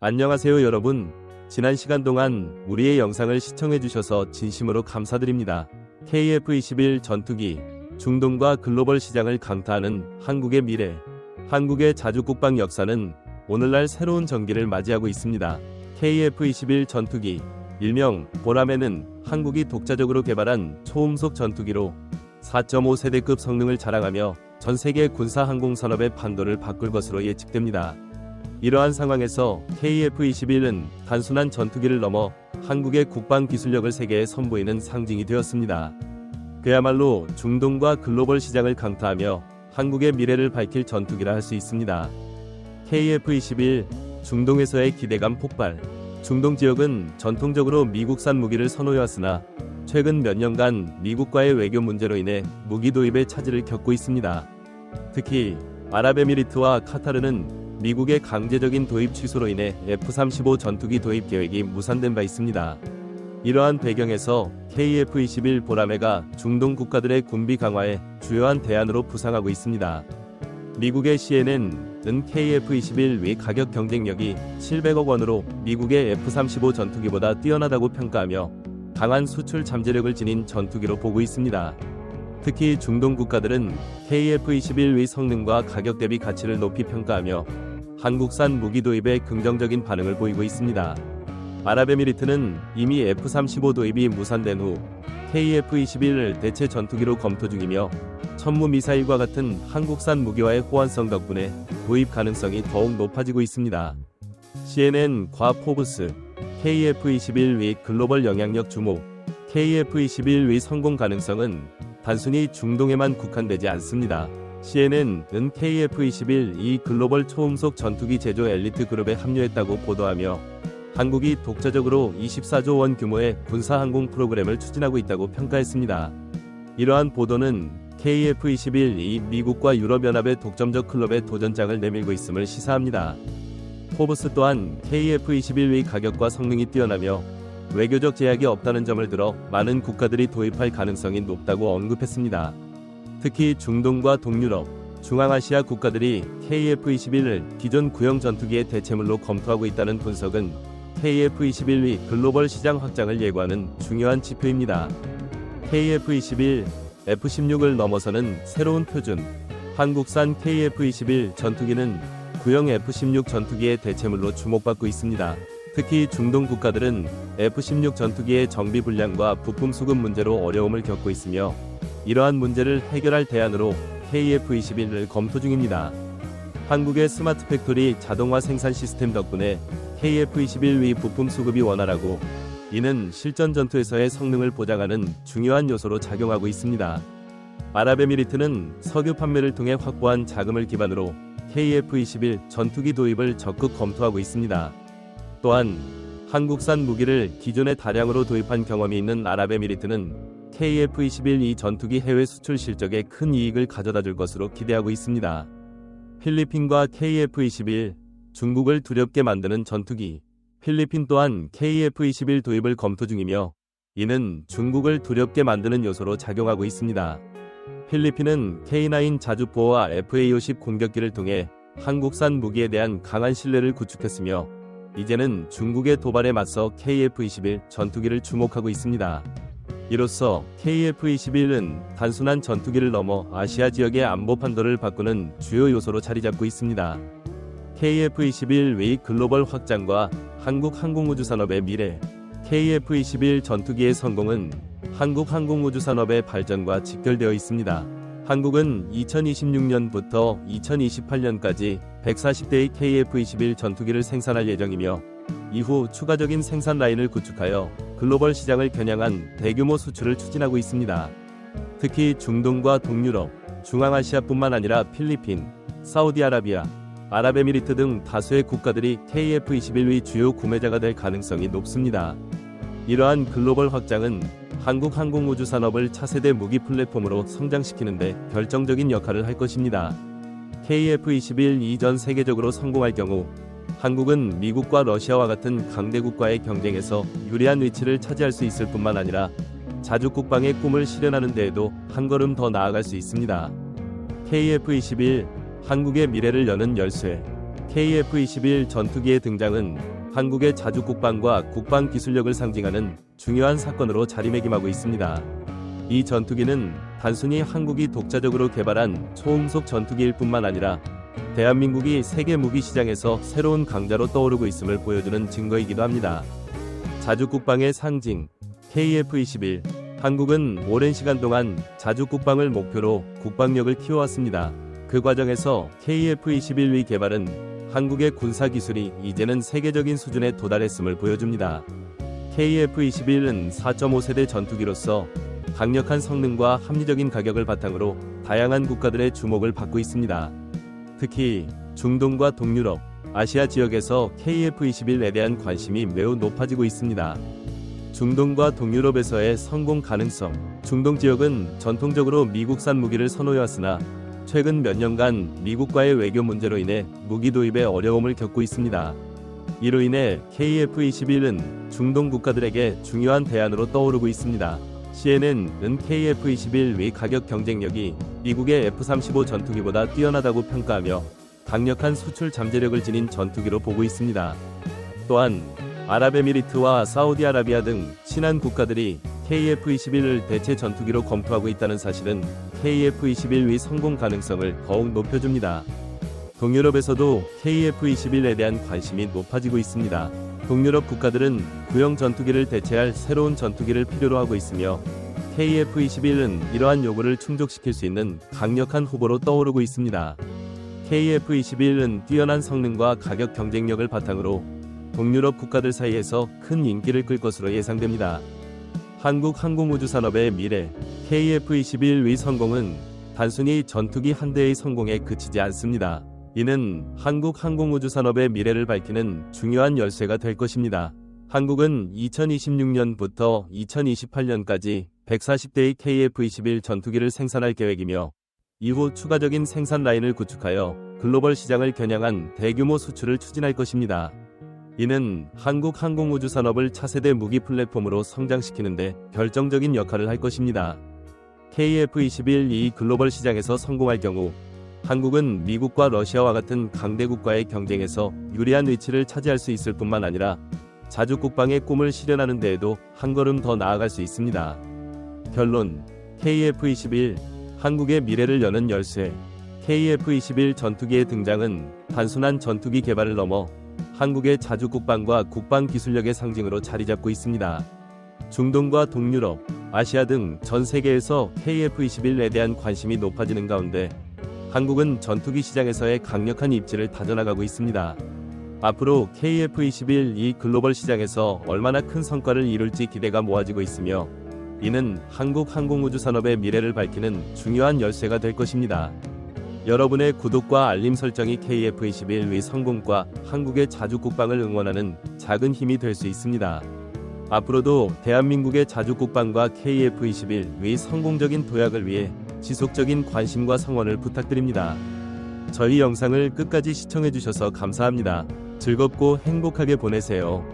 안녕하세요 여러분. 지난 시간 동안 우리의 영상을 시청해주셔서 진심으로 감사드립니다. KF-21 전투기, 중동과 글로벌 시장을 강타하는 한국의 미래. 한국의 자주국방 역사는 오늘날 새로운 전기를 맞이하고 있습니다. KF-21 전투기, 일명 보라매는 한국이 독자적으로 개발한 초음속 전투기로 4.5세대급 성능을 자랑하며 전세계 군사항공산업의 판도를 바꿀 것으로 예측됩니다. 이러한 상황에서 KF-21은 단순한 전투기를 넘어 한국의 국방 기술력을 세계에 선보이는 상징이 되었습니다. 그야말로 중동과 글로벌 시장을 강타하며 한국의 미래를 밝힐 전투기라 할 수 있습니다. KF-21, 중동에서의 기대감 폭발. 중동 지역은 전통적으로 미국산 무기를 선호해왔으나 최근 몇 년간 미국과의 외교 문제로 인해 무기 도입에 차질을 겪고 있습니다. 특히 아랍에미리트와 카타르는 미국의 강제적인 도입 취소로 인해 F-35 전투기 도입 계획이 무산된 바 있습니다. 이러한 배경에서 KF-21 보라매가 중동 국가들의 군비 강화에 주요한 대안으로 부상하고 있습니다. 미국의 CNN은 KF-21의 가격 경쟁력이 700억 원으로 미국의 F-35 전투기보다 뛰어나다고 평가하며 강한 수출 잠재력을 지닌 전투기로 보고 있습니다. 특히 중동 국가들은 KF-21의 성능과 가격 대비 가치를 높이 평가하며 한국산 무기 도입에 긍정적인 반응을 보이고 있습니다. 아랍에미리트는 이미 F-35 도입이 무산된 후 KF-21을 대체 전투기로 검토 중이며 천무 미사일과 같은 한국산 무기와의 호환성 덕분에 도입 가능성이 더욱 높아지고 있습니다. CNN-과 포브스, KF-21의 글로벌 영향력 주목. KF-21의 성공 가능성은 단순히 중동에만 국한되지 않습니다. CNN은 KF-21이 글로벌 초음속 전투기 제조 엘리트 그룹에 합류했다고 보도하며 한국이 독자적으로 24조 원 규모의 군사항공 프로그램을 추진하고 있다고 평가했습니다. 이러한 보도는 KF-21이 미국과 유럽연합의 독점적 클럽에 도전장을 내밀고 있음을 시사합니다. 포브스 또한 KF-21의 가격과 성능이 뛰어나며 외교적 제약이 없다는 점을 들어 많은 국가들이 도입할 가능성이 높다고 언급했습니다. 특히 중동과 동유럽, 중앙아시아 국가들이 KF-21을 기존 구형 전투기의 대체물로 검토하고 있다는 분석은 KF-21의 글로벌 시장 확장을 예고하는 중요한 지표입니다. KF-21, F-16을 넘어서는 새로운 표준. 한국산 KF-21 전투기는 구형 F-16 전투기의 대체물로 주목받고 있습니다. 특히 중동 국가들은 F-16 전투기의 정비 불량과 부품 수급 문제로 어려움을 겪고 있으며 이러한 문제를 해결할 대안으로 KF-21을 검토 중입니다. 한국의 스마트 팩토리 자동화 생산 시스템 덕분에 KF-21의 부품 수급이 원활하고 이는 실전 전투에서의 성능을 보장하는 중요한 요소로 작용하고 있습니다. 아랍에미리트는 석유 판매를 통해 확보한 자금을 기반으로 KF-21 전투기 도입을 적극 검토하고 있습니다. 또한 한국산 무기를 기존에 다량으로 도입한 경험이 있는 아랍에미리트는 KF-21이 전투기 해외 수출 실적에 큰 이익을 가져다 줄 것으로 기대하고 있습니다. 필리핀과 KF-21, 중국을 두렵게 만드는 전투기. 필리핀 또한 KF-21 도입을 검토 중이며 이는 중국을 두렵게 만드는 요소로 작용하고 있습니다. 필리핀은 K9 자주포와 FA-50 공격기를 통해 한국산 무기에 대한 강한 신뢰를 구축했으며 이제는 중국의 도발에 맞서 KF-21 전투기를 주목하고 있습니다. 이로써 KF-21은 단순한 전투기를 넘어 아시아 지역의 안보 판도를 바꾸는 주요 요소로 자리잡고 있습니다. KF-21의 글로벌 확장과 한국 항공우주 산업의 미래. KF-21 전투기의 성공은 한국 항공우주 산업의 발전과 직결되어 있습니다. 한국은 2026년부터 2028년까지 140대의 KF-21 전투기를 생산할 예정이며 이후 추가적인 생산 라인을 구축하여 글로벌 시장을 겨냥한 대규모 수출을 추진하고 있습니다. 특히 중동과 동유럽, 중앙아시아뿐만 아니라 필리핀, 사우디아라비아, 아랍에미리트 등 다수의 국가들이 KF-21의 주요 구매자가 될 가능성이 높습니다. 이러한 글로벌 확장은 한국 항공우주 산업을 차세대 무기 플랫폼으로 성장시키는 데 결정적인 역할을 할 것입니다. KF-21 이전 세계적으로 성공할 경우 한국은 미국과 러시아와 같은 강대국과의 경쟁에서 유리한 위치를 차지할 수 있을 뿐만 아니라 자주국방의 꿈을 실현하는 데에도 한 걸음 더 나아갈 수 있습니다. KF-21, 한국의 미래를 여는 열쇠. KF-21 전투기의 등장은 한국의 자주국방과 국방 기술력을 상징하는 중요한 사건으로 자리매김하고 있습니다. 이 전투기는 단순히 한국이 독자적으로 개발한 초음속 전투기일 뿐만 아니라 대한민국이 세계 무기 시장에서 새로운 강자로 떠오르고 있음을 보여주는 증거이기도 합니다. 자주국방의 상징 KF-21. 한국은 오랜 시간 동안 자주국방을 목표로 국방력을 키워왔습니다. 그 과정에서 KF-21의 개발은 한국의 군사기술이 이제는 세계적인 수준에 도달했음을 보여줍니다. KF-21은 4.5세대 전투기로서 강력한 성능과 합리적인 가격을 바탕으로 다양한 국가들의 주목을 받고 있습니다. 특히 중동과 동유럽, 아시아 지역에서 KF-21에 대한 관심이 매우 높아지고 있습니다. 중동과 동유럽에서의 성공 가능성. 중동 지역은 전통적으로 미국산 무기를 선호해왔으나 최근 몇 년간 미국과의 외교 문제로 인해 무기 도입에 어려움을 겪고 있습니다. 이로 인해 KF-21은 중동 국가들에게 중요한 대안으로 떠오르고 있습니다. CNN은 KF-21의 가격 경쟁력이 미국의 F-35 전투기보다 뛰어나다고 평가하며 강력한 수출 잠재력을 지닌 전투기로 보고 있습니다. 또한 아랍에미리트와 사우디아라비아 등 친한 국가들이 KF-21을 대체 전투기로 검토하고 있다는 사실은 KF-21의 성공 가능성을 더욱 높여줍니다. 동유럽에서도 KF-21에 대한 관심이 높아지고 있습니다. 동유럽 국가들은 구형 전투기를 대체할 새로운 전투기를 필요로 하고 있으며 KF-21은 이러한 요구를 충족시킬 수 있는 강력한 후보로 떠오르고 있습니다. KF-21은 뛰어난 성능과 가격 경쟁력을 바탕으로 동유럽 국가들 사이에서 큰 인기를 끌 것으로 예상됩니다. 한국 항공우주산업의 미래. KF-21의 성공은 단순히 전투기 한 대의 성공에 그치지 않습니다. 이는 한국 항공우주산업의 미래를 밝히는 중요한 열쇠가 될 것입니다. 한국은 2026년부터 2028년까지 140대의 KF-21 전투기를 생산할 계획이며 이후 추가적인 생산 라인을 구축하여 글로벌 시장을 겨냥한 대규모 수출을 추진할 것입니다. 이는 한국 항공우주산업을 차세대 무기 플랫폼으로 성장시키는 데 결정적인 역할을 할 것입니다. KF-21이 글로벌 시장에서 성공할 경우 한국은 미국과 러시아와 같은 강대국과의 경쟁에서 유리한 위치를 차지할 수 있을 뿐만 아니라 자주국방의 꿈을 실현하는 데에도 한 걸음 더 나아갈 수 있습니다. 결론. KF-21 한국의 미래를 여는 열쇠. KF-21 전투기의 등장은 단순한 전투기 개발을 넘어 한국의 자주국방과 국방 기술력의 상징으로 자리잡고 있습니다. 중동과 동유럽, 아시아 등 전 세계에서 KF-21에 대한 관심이 높아지는 가운데 한국은 전투기 시장에서의 강력한 입지를 다져나가고 있습니다. 앞으로 KF-21이 글로벌 시장에서 얼마나 큰 성과를 이룰지 기대가 모아지고 있으며 이는 한국 항공우주 산업의 미래를 밝히는 중요한 열쇠가 될 것입니다. 여러분의 구독과 알림 설정이 KF-21의 성공과 한국의 자주국방을 응원하는 작은 힘이 될 수 있습니다. 앞으로도 대한민국의 자주국방과 KF-21의 성공적인 도약을 위해 지속적인 관심과 성원을 부탁드립니다. 저희 영상을 끝까지 시청해주셔서 감사합니다. 즐겁고 행복하게 보내세요.